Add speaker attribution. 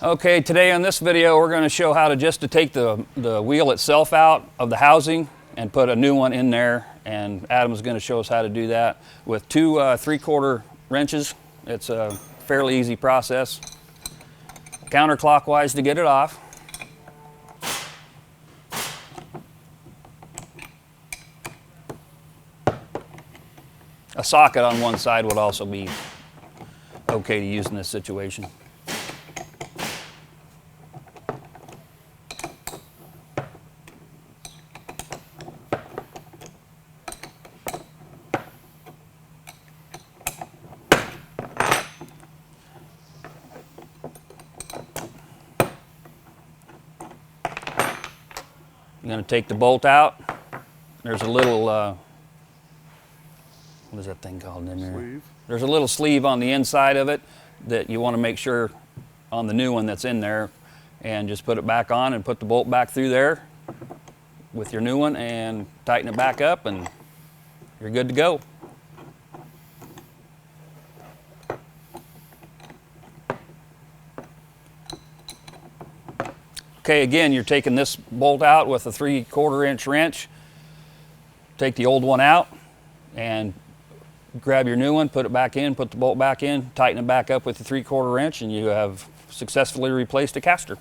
Speaker 1: Okay, today on this video we're going to show how to take the wheel itself out of the housing and put a new one in there, and Adam's going to show us how to do that with two 3/4 wrenches. It's a fairly easy process. Counterclockwise to get it off. A socket on one side would also be okay to use in this situation. You're going to take the bolt out. There's a little, what is that thing called in there?
Speaker 2: Sleeve.
Speaker 1: There's a little sleeve on the inside of it that you want to make sure on the new one that's in there, and just put it back on and put the bolt back through there with your new one and tighten it back up and you're good to go. Okay, again, you're taking this bolt out with a 3/4 inch wrench. Take the old one out and grab your new one, put it back in, put the bolt back in, tighten it back up with the 3/4 inch, and you have successfully replaced a caster.